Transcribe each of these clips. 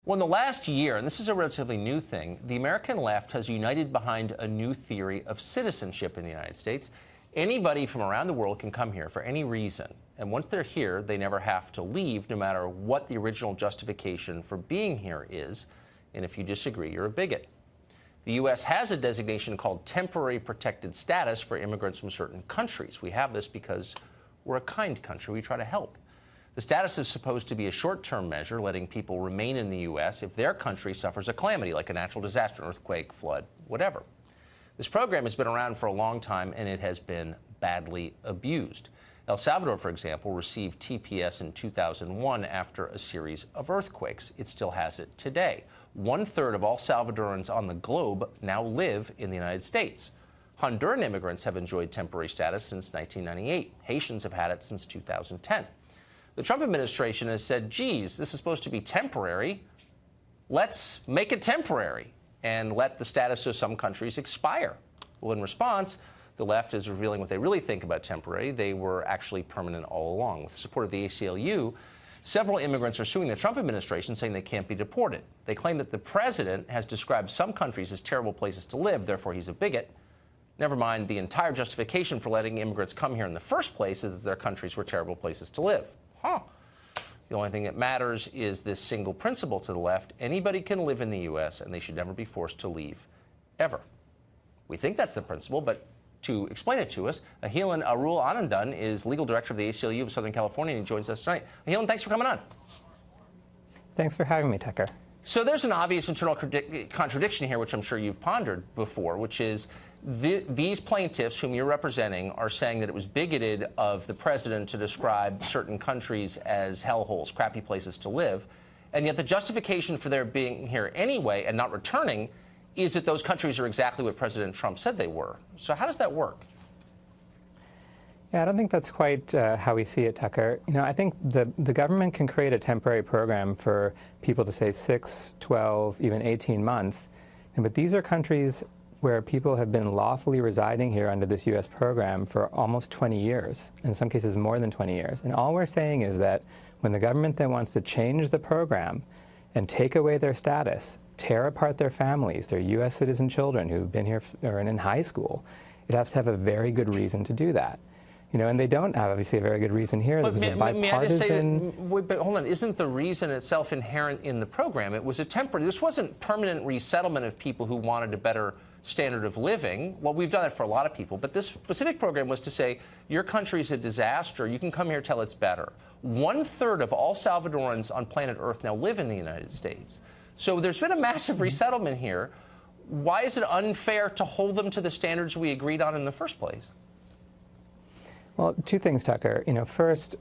Well, in the last year, and this is a relatively new thing, the American left has united behind a new theory of citizenship in the United States. Anybody from around the world can come here for any reason. And once they're here, they never have to leave, no matter what the original justification for being here is. And if you disagree, you're a bigot. The U.S. has a designation called temporary protected status for immigrants from certain countries. We have this because we're a kind country. We try to help. The status is supposed to be a short-term measure, letting people remain in the U.S. if their country suffers a calamity, like a natural disaster, earthquake, flood, whatever. This program has been around for a long time, and it has been badly abused. El Salvador, for example, received TPS in 2001 after a series of earthquakes. It still has it today. 1/3 of all Salvadorans on the globe now live in the United States. Honduran immigrants have enjoyed temporary status since 1998. Haitians have had it since 2010. The Trump administration has said, geez, this is supposed to be temporary. Let's make it temporary and let the status of some countries expire. Well, in response, the left is revealing what they really think about temporary. They were actually permanent all along. With the support of the ACLU, several immigrants are suing the Trump administration, saying they can't be deported. They claim that the president has described some countries as terrible places to live, therefore he's a bigot. Never mind, the entire justification for letting immigrants come here in the first place is that their countries were terrible places to live. The only thing that matters is this single principle to the left. Anybody can live in the U.S., and they should never be forced to leave, ever. We think that's the principle, but to explain it to us, Ahilan Arul Anandan is legal director of the ACLU of Southern California, and he joins us tonight. Ahilan, thanks for coming on. Thanks for having me, Tucker. So there's an obvious internal contradiction here, which I'm sure you've pondered before, which is these plaintiffs, whom you're representing, are saying that it was bigoted of the president to describe certain countries as hellholes, crappy places to live, and yet the justification for their being here anyway and not returning is that those countries are exactly what President Trump said they were. So how does that work? Yeah, I don't think that's quite how we see it, Tucker. You know, I think the government can create a temporary program for people to say 6, 12, even 18 months. But these are countries where people have been lawfully residing here under this U.S. program for almost 20 years, in some cases more than 20 years. And all we're saying is that when the government then wants to change the program and take away their status, tear apart their families, their U.S. citizen children who've been here or in high school, it has to have a very good reason to do that. You know, and they don't have, obviously, a very good reason here. But may I just say that, but hold on, isn't the reason itself inherent in the program? It was a temporary, this wasn't permanent resettlement of people who wanted a better standard of living. Well, we've done it for a lot of people, but this specific program was to say, your country's a disaster, you can come here till it's better. 1/3 of all Salvadorans on planet Earth now live in the United States. So there's been a massive resettlement here. Why is it unfair to hold them to the standards we agreed on in the first place? Well, two things, Tucker. You know, first,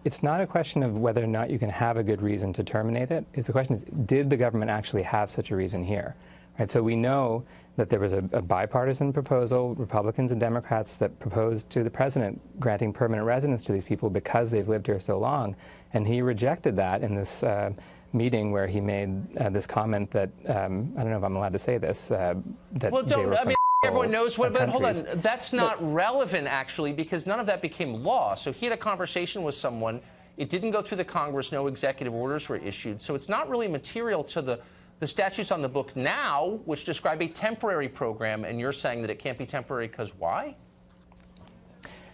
it's not a question of whether or not you can have a good reason to terminate it. It's the question is, did the government actually have such a reason here? Right, so we know that there was a bipartisan proposal, Republicans and Democrats, that proposed to the president granting permanent residence to these people because they've lived here so long, and he rejected that in this meeting where he made this comment that, I don't know if I'm allowed to say this, that well, don't, I mean, everyone knows what, but hold on, that's not but relevant, actually, because none of that became law. So he had a conversation with someone. It didn't go through the Congress. No executive orders were issued. So it's not really material to the statutes on the book now, which describe a temporary program, and you're saying that it can't be temporary because why?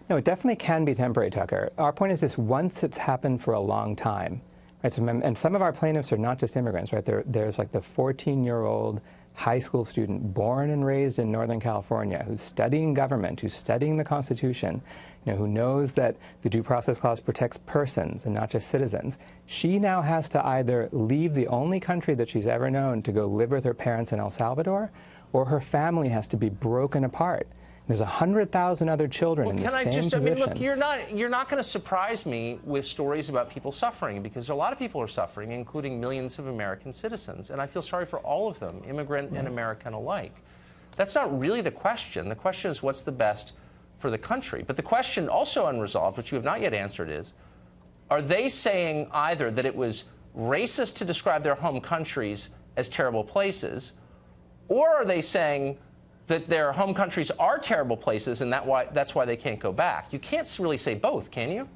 No, it definitely can be temporary, Tucker. Our point is this: once it's happened for a long time, right? So, and some of our plaintiffs are not just immigrants, right? There's like the 14-year-old high school student born and raised in Northern California who's studying government, who's studying the Constitution, you know, who knows that the Due Process Clause protects persons and not just citizens. She now has to either leave the only country that she's ever known to go live with her parents in El Salvador, or her family has to be broken apart. There's 100,000 other children in the same position. I mean, look, you're not going to surprise me with stories about people suffering, because a lot of people are suffering, including millions of American citizens, and I feel sorry for all of them, immigrant and American alike. That's not really the question. The question is, what's the best for the country? But the question, also unresolved, which you have not yet answered, is, are they saying either that it was racist to describe their home countries as terrible places, or are they saying that their home countries are terrible places and that's why they can't go back? You can't really say both, can you?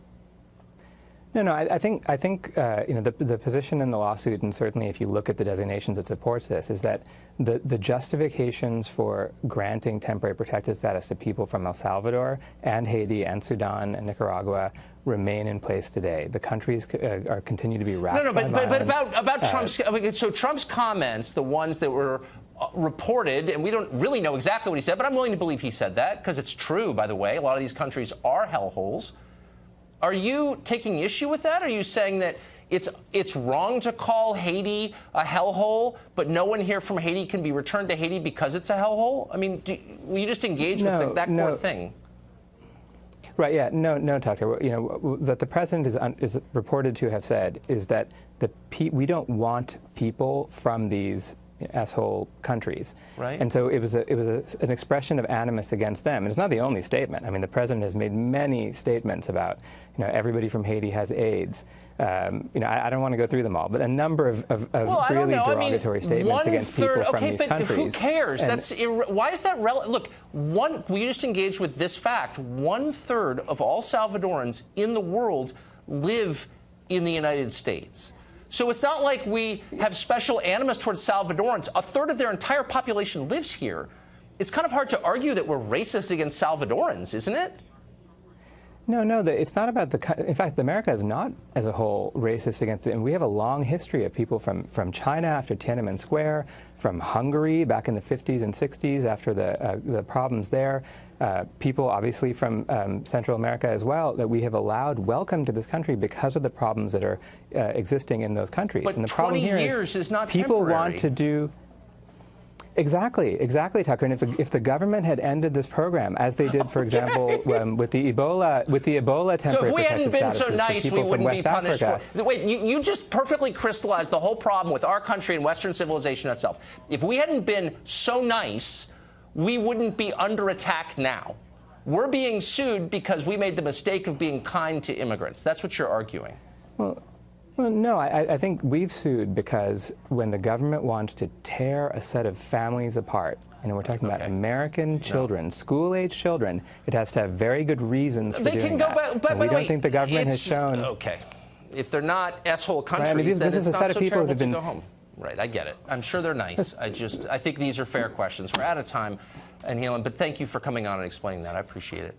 No. I think you know, the position in the lawsuit, and certainly if you look at the designations that supports this, is that the justifications for granting temporary protected status to people from El Salvador and Haiti and Sudan and Nicaragua remain in place today. The countries are continue to be racked by but violence. about Trump's so Trump's comments, the ones that were reported, and we don't really know exactly what he said, but I'm willing to believe he said that because it's true. By the way, a lot of these countries are hellholes. Are you taking issue with that? Are you saying that it's wrong to call Haiti a hellhole, but no one here from Haiti can be returned to Haiti because it's a hellhole? I mean, will you just engage with that core thing? Right. Yeah. No, Tucker. You know that the president is reported to have said is that we don't want people from these asshole countries. Right. And so it was an expression of animus against them. And it's not the only statement. I mean, the president has made many statements about, you know, everybody from Haiti has AIDS. You know, I don't want to go through them all, but a number of really derogatory statements against people from these countries. Who cares? Why is that relevant? Look, we just engaged with this fact. 1/3 of all Salvadorans in the world live in the United States. So it's not like we have special animus towards Salvadorans. 1/3 of their entire population lives here. It's kind of hard to argue that we're racist against Salvadorans, isn't it? No, it's not about in fact, America is not, as a whole, racist against it. And we have a long history of people from China after Tiananmen Square, from Hungary back in the 50s and 60s after the problems there, people obviously from Central America as well, that we have allowed welcome to this country because of the problems that are existing in those countries. But and the problem 20 here years is not people temporary. want to do. Exactly, Tucker. And if the government had ended this program, as they did, for example, with the Ebola temporary so if we hadn't been protected so statuses nice, for people we wouldn't from be West punished Africa. for. Wait, you just perfectly crystallized the whole problem with our country and Western civilization itself. If we hadn't been so nice, we wouldn't be under attack now. We're being sued because we made the mistake of being kind to immigrants. That's what you're arguing. Well, no, I think we've sued because when the government wants to tear a set of families apart, and we're talking about American children, school-age children, it has to have very good reasons for doing that. But we don't think the government has shown. Okay, if they're not asshole countries, right, I mean, then this it's is a not set so of people terrible who've been. To go home. Right, I get it. I'm sure they're nice. I think these are fair questions. We're out of time, and Helen, but thank you for coming on and explaining that. I appreciate it.